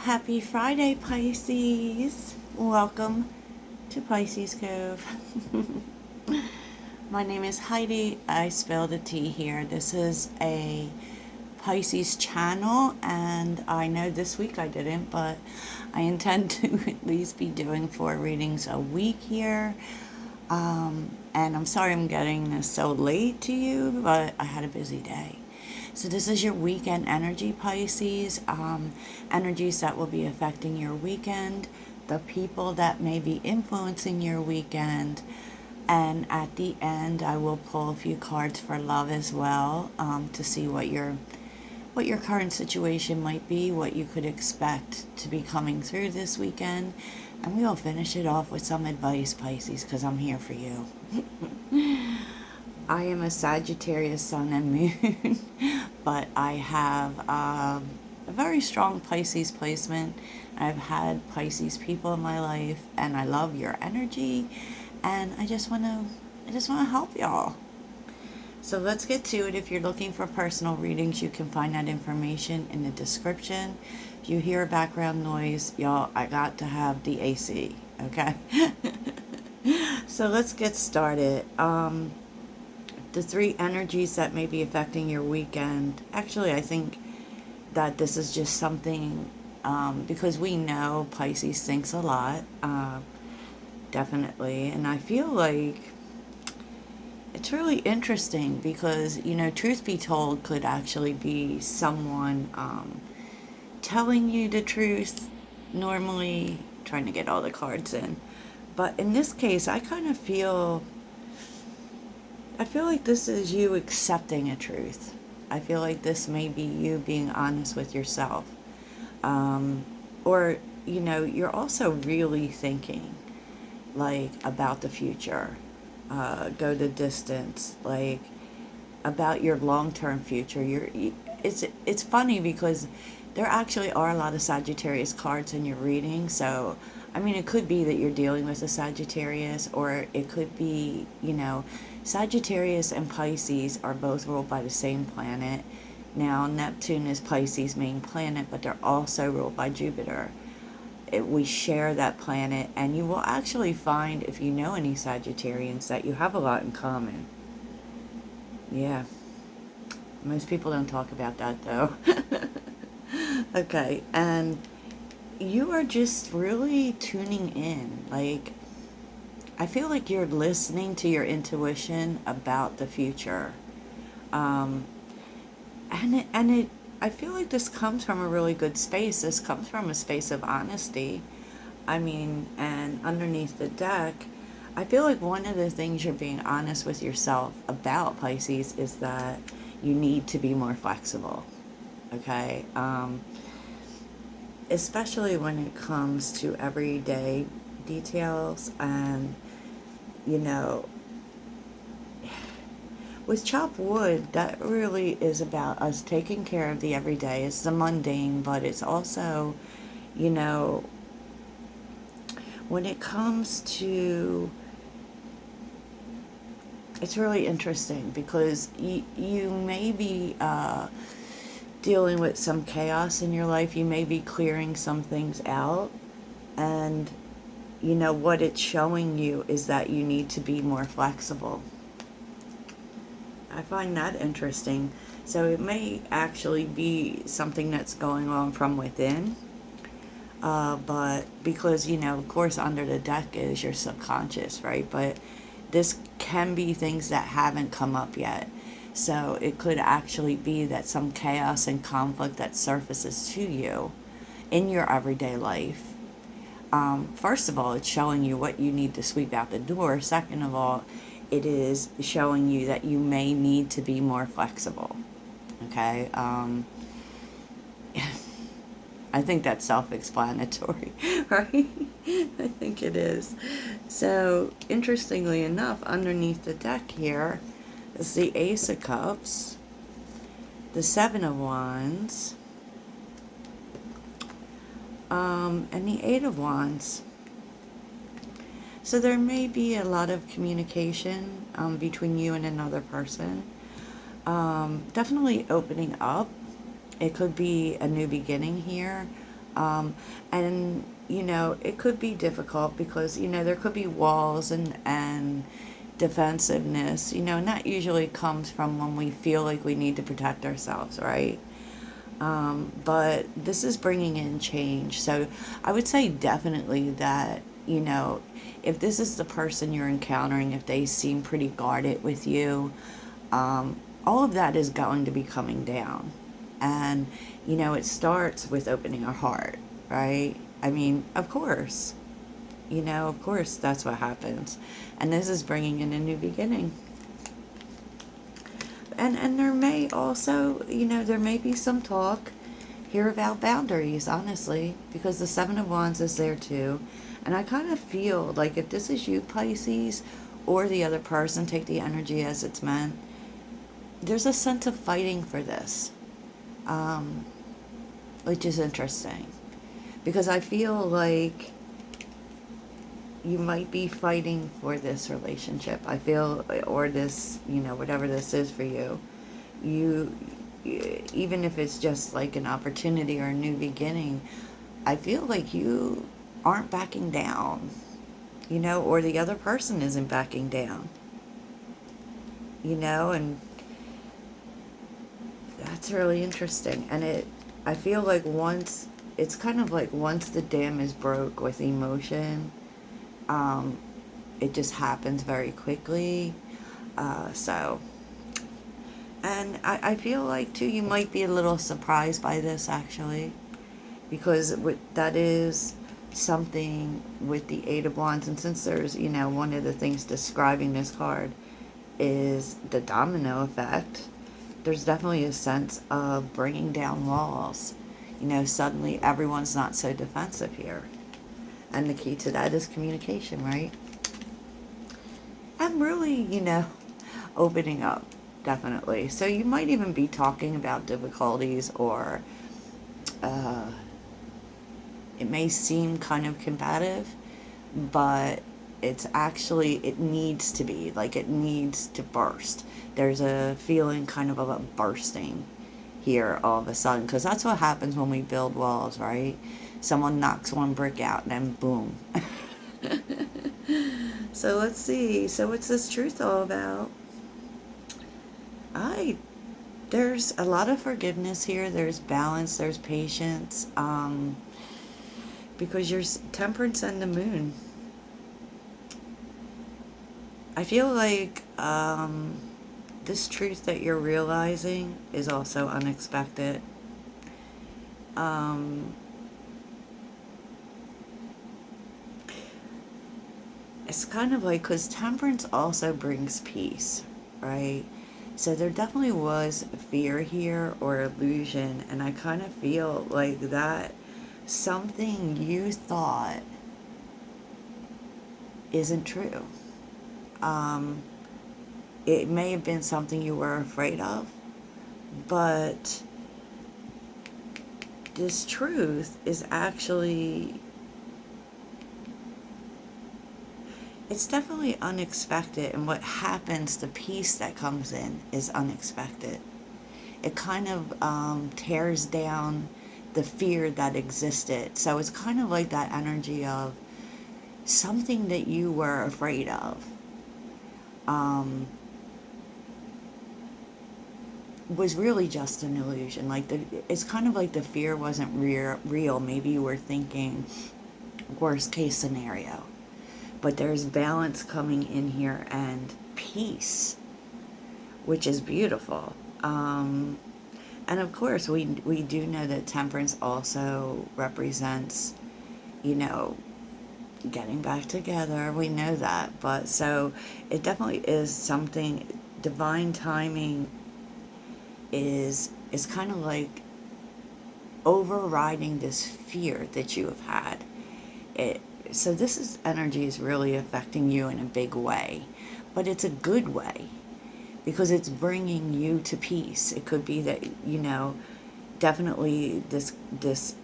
Happy Friday, Pisces. Welcome to Pisces Cove. My name is Heidi. I spelled a T here. This is a Pisces channel, and I know this week I didn't, but I intend to at least be doing 4 readings a week here. And I'm sorry I'm getting this so late to you, but I had a busy day. So this is your weekend energy, Pisces. Energies that will be affecting your weekend, the people that may be influencing your weekend, and at the end I will pull a few cards for love as well, to see what your current situation might be, what you could expect to be coming through this weekend. And we will finish it off with some advice, Pisces, because I'm here for you. I am a Sagittarius sun and moon, but I have a very strong Pisces placement. I've had Pisces people in my life, and I love your energy, and I just want to help y'all. So let's get to it. If you're looking for personal readings, you can find that information in the description. If you hear background noise, y'all, I got to have the AC, okay? So let's get started. The 3 energies that may be affecting your weekend. Actually, I think that this is just something, because we know Pisces thinks a lot, definitely. And I feel like it's really interesting because, truth be told could actually be someone telling you the truth, normally trying to get all the cards in. But in this case, I kind of feel like this is you accepting a truth. I feel like this may be you being honest with yourself. Or, you're also really thinking, like, about the future. Go the distance, like, about your long-term future. It's funny because there actually are a lot of Sagittarius cards in your reading. So, I mean, it could be that you're dealing with a Sagittarius, or it could be, Sagittarius and Pisces are both ruled by the same planet. Now, Neptune is Pisces' main planet, but they're also ruled by Jupiter. We share that planet, and you will actually find, if you know any Sagittarians, that you have a lot in common. Yeah. Most people don't talk about that, though. Okay, and you are just really tuning in. Like, I feel like you're listening to your intuition about the future. I feel like this comes from a really good space. This comes from a space of honesty. I mean, and underneath the deck, I feel like one of the things you're being honest with yourself about, Pisces, is that you need to be more flexible. Okay? Especially when it comes to everyday details, and, with chopped wood, that really is about us taking care of the everyday. It's the mundane, but it's also, when it comes to, it's really interesting because you may be dealing with some chaos in your life. You may be clearing some things out, and what it's showing you is that you need to be more flexible. I find that interesting. So it may actually be something that's going on from within, but because, of course, under the deck is your subconscious, right? But this can be things that haven't come up yet. So it could actually be that some chaos and conflict that surfaces to you in your everyday life. First of all, it's showing you what you need to sweep out the door. Second of all, it is showing you that you may need to be more flexible. Okay? I think that's self-explanatory, right? I think it is. So, interestingly enough, underneath the deck here is the Ace of Cups, the 7 of Wands, and the 8 of Wands. So there may be a lot of communication between you and another person. Definitely opening up. It could be a new beginning here. And, it could be difficult because, there could be walls and defensiveness, and that usually comes from when we feel like we need to protect ourselves, right? But this is bringing in change. So I would say definitely that, if this is the person you're encountering, if they seem pretty guarded with you, all of that is going to be coming down. And, it starts with opening our heart, right? I mean, of course, of course that's what happens. And this is bringing in a new beginning. And there may also, there may be some talk here about boundaries, honestly, because the Seven of Wands is there too. And I kind of feel like if this is you, Pisces, or the other person, take the energy as it's meant, there's a sense of fighting for this, which is interesting. Because I feel like you might be fighting for this relationship. I feel, or this, whatever this is for you, even if it's just like an opportunity or a new beginning, I feel like you aren't backing down, or the other person isn't backing down, and that's really interesting. And I feel like it's kind of like once the dam is broke with emotion, it just happens very quickly. So, and I feel like too, you might be a little surprised by this actually, because that is something with the Eight of Wands. And since there's, one of the things describing this card is the domino effect, there's definitely a sense of bringing down walls. Suddenly everyone's not so defensive here. And the key to that is communication, right? I'm really, opening up, definitely. So you might even be talking about difficulties, or it may seem kind of combative, but it's actually, it needs to be, like it needs to burst. There's a feeling kind of a bursting here all of a sudden, because that's what happens when we build walls, right? Someone knocks one brick out and then boom. So let's see. So what's this truth all about? There's a lot of forgiveness here. There's balance. There's patience. Because you're Temperance and the Moon. I feel like this truth that you're realizing is also unexpected. It's kind of like, because Temperance also brings peace, right? So there definitely was fear here, or illusion, and I kind of feel like that something you thought isn't true. It may have been something you were afraid of, but this truth is actually, it's definitely unexpected, and what happens, the peace that comes in is unexpected. It kind of tears down the fear that existed. So it's kind of like that energy of something that you were afraid of was really just an illusion. Like it's kind of like the fear wasn't real. Maybe you were thinking worst case scenario. But there's balance coming in here and peace, which is beautiful. And of course, we do know that Temperance also represents, getting back together. We know that. But so it definitely is something, divine timing is kind of like overriding this fear that you have had. So this energy is really affecting you in a big way, but it's a good way, because it's bringing you to peace. It could be that, definitely this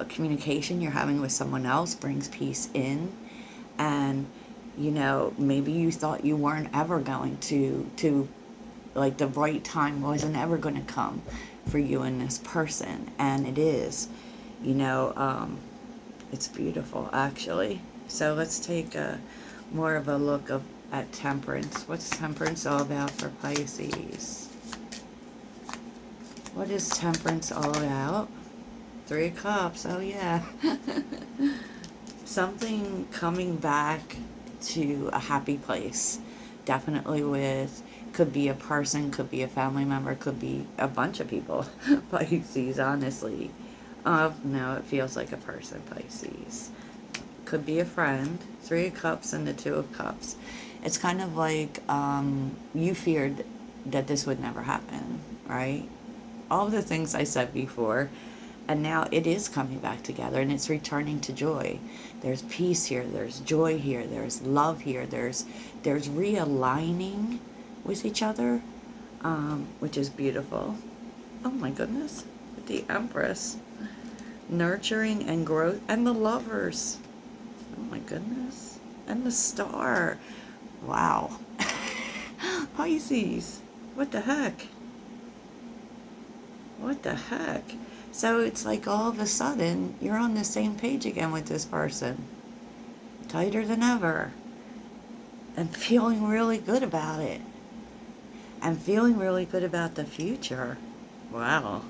communication you're having with someone else brings peace in, and, maybe you thought you weren't ever going to like the right time wasn't ever going to come for you and this person, and it is. You know, it's beautiful, actually. So let's take a more of a look at temperance. What's temperance all about for Pisces? What is temperance all about? Three of Cups. Oh, yeah. Something coming back to a happy place. Definitely with, could be a person, could be a family member, could be a bunch of people. Pisces, honestly. No, it feels like a person, Pisces. Could be a friend. Three of Cups and the Two of Cups. It's kind of like you feared that this would never happen, right? All of the things I said before, and now it is coming back together, and it's returning to joy. There's peace here, there's joy here, there's love here, there's realigning with each other, which is beautiful. Oh my goodness, the Empress. Nurturing and growth, and the Lovers. Oh my goodness. And the Star. Wow. Pisces. What the heck? What the heck? So it's like all of a sudden you're on the same page again with this person. Tighter than ever. And feeling really good about it. And feeling really good about the future. Wow.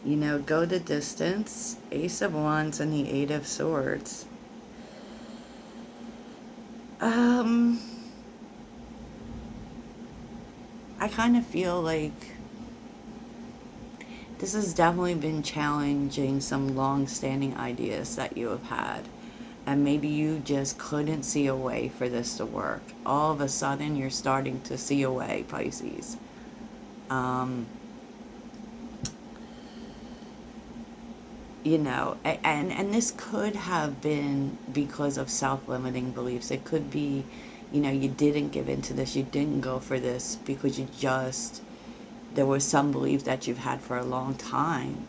You know, go the distance. Ace of Wands and the Eight of Swords. I kind of feel like this has definitely been challenging some long-standing ideas that you have had. And maybe you just couldn't see a way for this to work. All of a sudden, you're starting to see a way, Pisces. You know, and this could have been because of self-limiting beliefs. It could be, you know, you didn't give into this, you didn't go for this because you just, there was some belief that you've had for a long time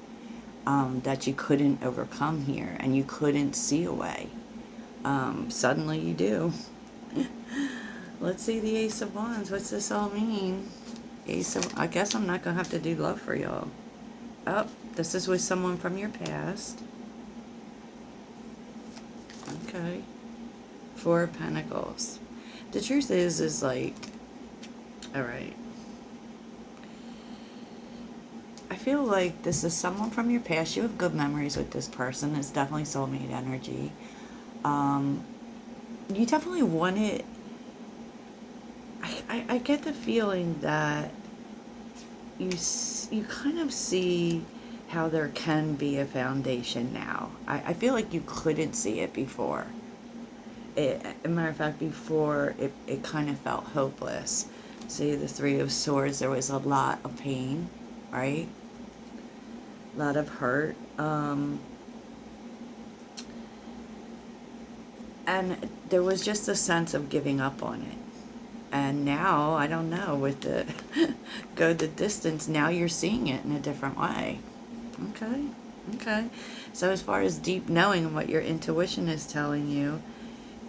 that you couldn't overcome here, and you couldn't see a way. Suddenly you do. Let's see the Ace of Wands. What's this all mean? Ace of, I guess I'm not going to have to do love for y'all. Oh, this is with someone from your past. Okay. Four of Pentacles. The truth is like, alright. I feel like this is someone from your past. You have good memories with this person. It's definitely soulmate energy. You definitely want it. I get the feeling that you kind of see how there can be a foundation now. I feel like you couldn't see it before. As a matter of fact, before it kind of felt hopeless. See, the Three of Swords, there was a lot of pain, right? A lot of hurt. And there was just a sense of giving up on it. And now, I don't know, with the go the distance, now you're seeing it in a different way. Okay, okay. So as far as deep knowing and what your intuition is telling you,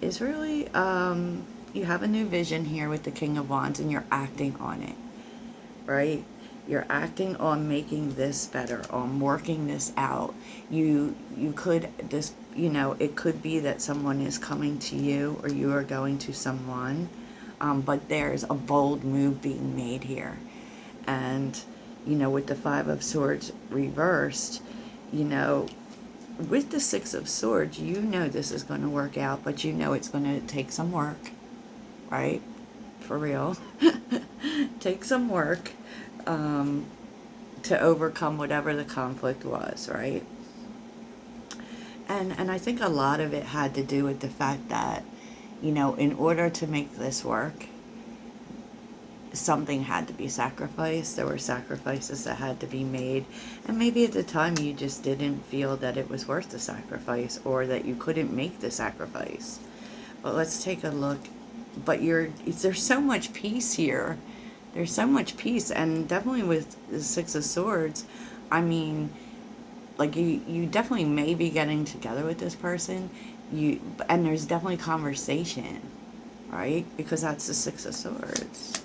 is really, you have a new vision here with the King of Wands, and you're acting on it, right? You're acting on making this better, on working this out. You could, this, you know, it could be that someone is coming to you, or you are going to someone, but there's a bold move being made here. And, you know, with the Five of Swords reversed, you know, with the Six of Swords, you know this is going to work out, but you know it's going to take some work, right? For real. Take some work to overcome whatever the conflict was, right? And I think a lot of it had to do with the fact that, you know, in order to make this work, something had to be sacrificed. There were sacrifices that had to be made, and maybe at the time you just didn't feel that it was worth the sacrifice, or that you couldn't make the sacrifice. But let's take a look. But there's so much peace here. There's so much peace, and definitely with the Six of Swords, I mean, like you definitely may be getting together with this person. And there's definitely conversation, right? Because that's the Six of Swords.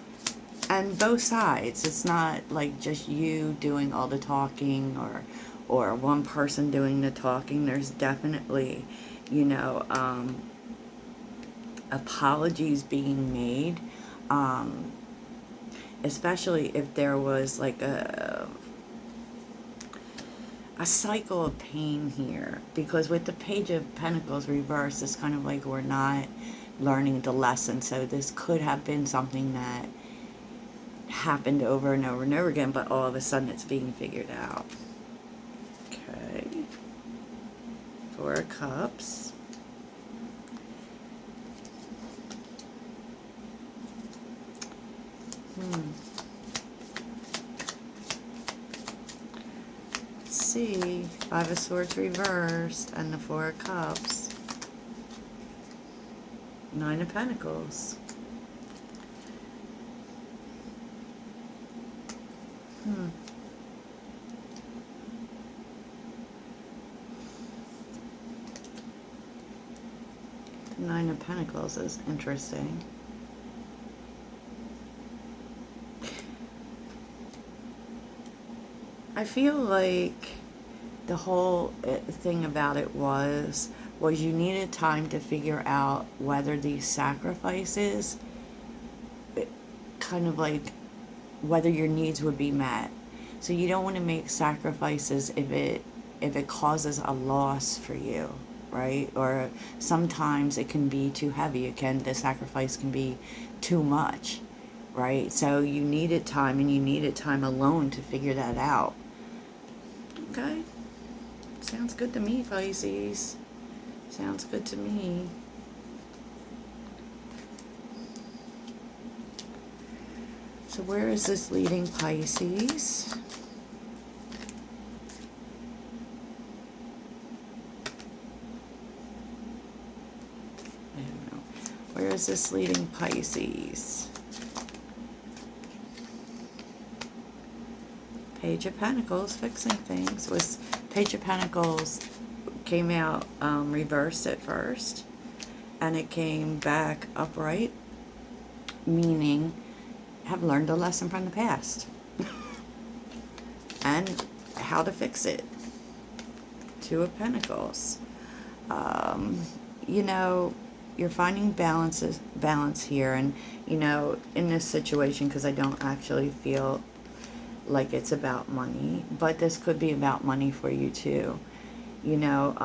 And both sides. It's not like just you doing all the talking or one person doing the talking. There's definitely, you know, apologies being made, especially if there was like a cycle of pain here, because with the Page of Pentacles reversed, it's kind of like we're not learning the lesson. So this could have been something that happened over and over and over again, but all of a sudden it's being figured out. Okay. Four of Cups. Let's see. Five of Swords reversed and the Four of Cups. Nine of Pentacles. The Nine of Pentacles is interesting. I feel like the whole thing about it was you needed time to figure out whether these sacrifices, kind of like whether your needs would be met. So you don't want to make sacrifices if it causes a loss for you, right? Or sometimes it can be too heavy. The sacrifice can be too much, right? So you needed time, and you needed time alone to figure that out. Okay. Sounds good to me, Pisces. Sounds good to me. So where is this leading Pisces? I don't know. Where is this leading Pisces? Page of Pentacles, fixing things. Was Page of Pentacles came out reversed at first, and it came back upright, meaning have learned a lesson from the past and how to fix it. Two of Pentacles. You know, you're finding balance here, and you know, in this situation, because I don't actually feel like it's about money, but this could be about money for you too. You know,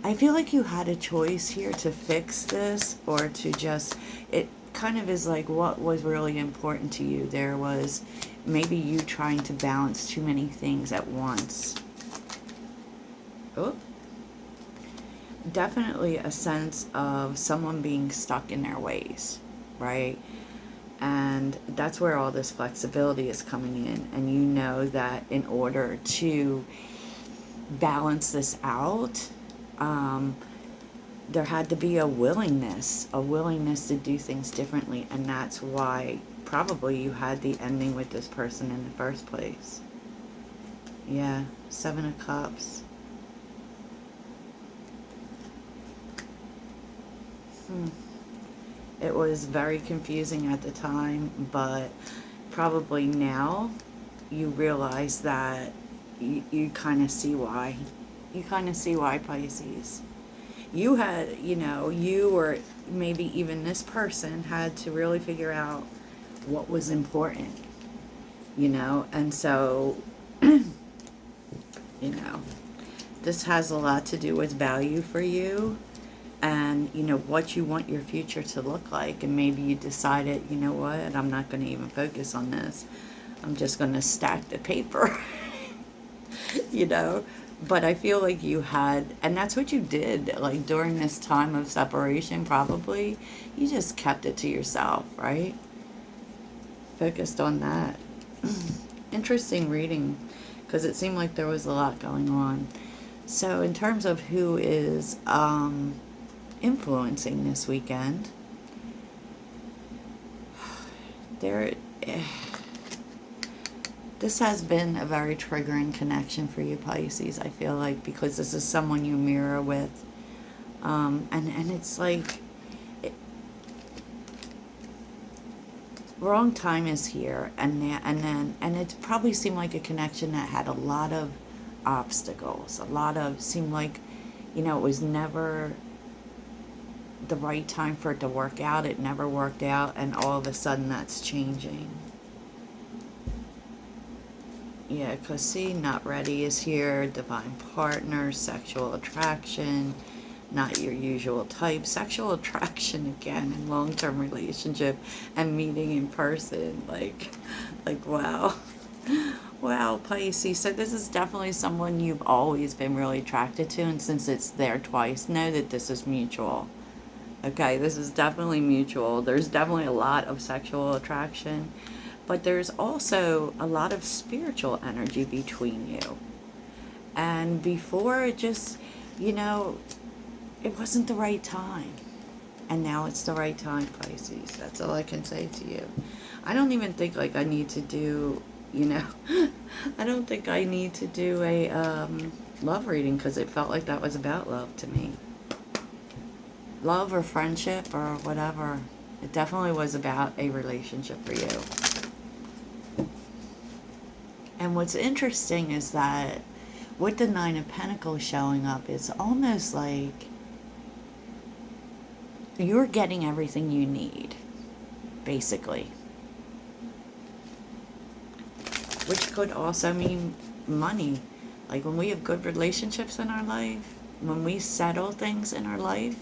I feel like you had a choice here to fix this, or to just, it kind of is like what was really important to you. There was maybe you trying to balance too many things at once. Oh, definitely a sense of someone being stuck in their ways, right? And that's where all this flexibility is coming in. And you know that in order to balance this out, there had to be a willingness to do things differently. And that's why probably you had the ending with this person in the first place. Yeah, Seven of Cups. It was very confusing at the time, but probably now you realize that you kind of see why. You kind of see why, Pisces. You had, you know, you or maybe even this person had to really figure out what was important, you know, and so, you know, this has a lot to do with value for you. And, you know, what you want your future to look like. And maybe you decided, you know what, I'm not going to even focus on this. I'm just going to stack the paper, you know. But I feel like you had, and that's what you did, like during this time of separation, probably. You just kept it to yourself, right? Focused on that. Interesting reading, because it seemed like there was a lot going on. So in terms of who is influencing this weekend, this has been a very triggering connection for you, Pisces, I feel like, because this is someone you mirror with, and it's like wrong time is here, and it probably seemed like a connection that had a lot of obstacles, a lot of, seemed like, it was never the right time for it to work out. It never worked out, and all of a sudden that's changing. Yeah, because see, not ready is here, divine partner, sexual attraction, not your usual type, sexual attraction again in long-term relationship and meeting in person, like wow. Wow, Pisces. So this is definitely someone you've always been really attracted to, and since it's there twice, know that this is mutual. Okay, this is definitely mutual. There's definitely a lot of sexual attraction, but there's also a lot of spiritual energy between you. And before, it just, it wasn't the right time. And now it's the right time, Pisces. That's all I can say to you. I don't even think like I need to do, I don't think I need to do a love reading, because it felt like that was about love to me. Love or friendship or whatever. It definitely was about a relationship for you. And what's interesting is that with the Nine of Pentacles showing up, it's almost like you're getting everything you need, basically. Which could also mean money. Like when we have good relationships in our life, when we settle things in our life,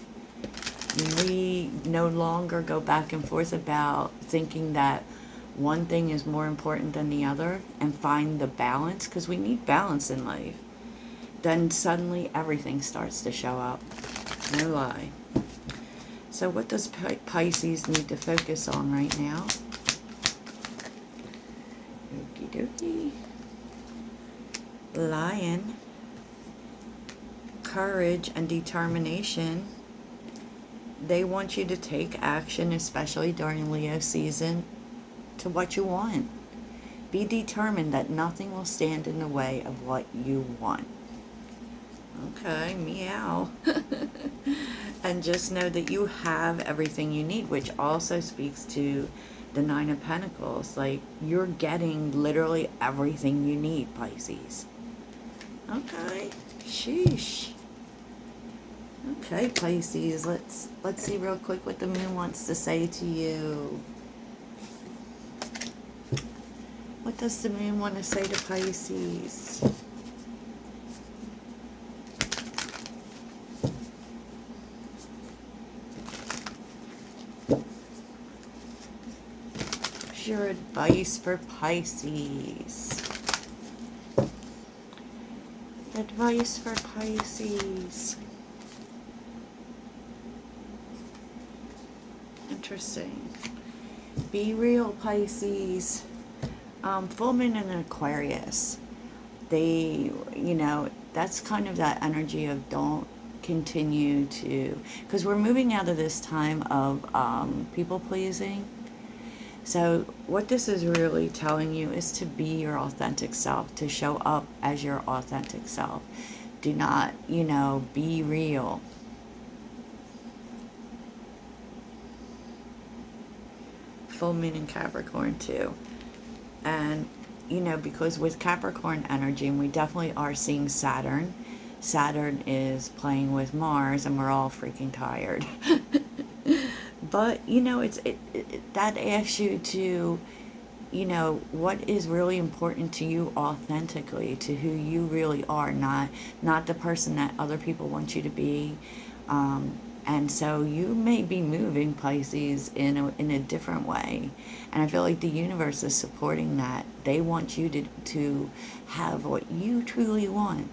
we no longer go back and forth about thinking that one thing is more important than the other, and find the balance, because we need balance in life. Then suddenly everything starts to show up. No lie. So what does Pisces need to focus on right now? Okie dokie. Lion. Courage and determination. They want you to take action, especially during Leo season, to what you want. Be determined that nothing will stand in the way of what you want. Okay, meow. And just know that you have everything you need, which also speaks to the Nine of Pentacles. Like, you're getting literally everything you need, Pisces. Okay, sheesh. Okay, Pisces, let's see real quick what the moon wants to say to you. What does the moon want to say to Pisces? What's your advice for Pisces? Advice for Pisces. Interesting. Be real, Pisces. Full moon in Aquarius. They, that's kind of that energy of don't continue to, because we're moving out of this time of people pleasing. So what this is really telling you is to be your authentic self, to show up as your authentic self. Do not, be real. Full moon in Capricorn too. And, because with Capricorn energy, and we definitely are seeing Saturn. Saturn is playing with Mars, and we're all freaking tired. But, that asks you to, what is really important to you authentically, to who you really are, not the person that other people want you to be. And so you may be moving, Pisces, in a different way. And I feel like the universe is supporting that. They want you to have what you truly want.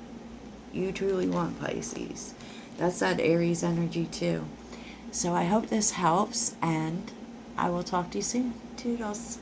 You truly want, Pisces. That's that Aries energy too. So I hope this helps, and I will talk to you soon. Toodles.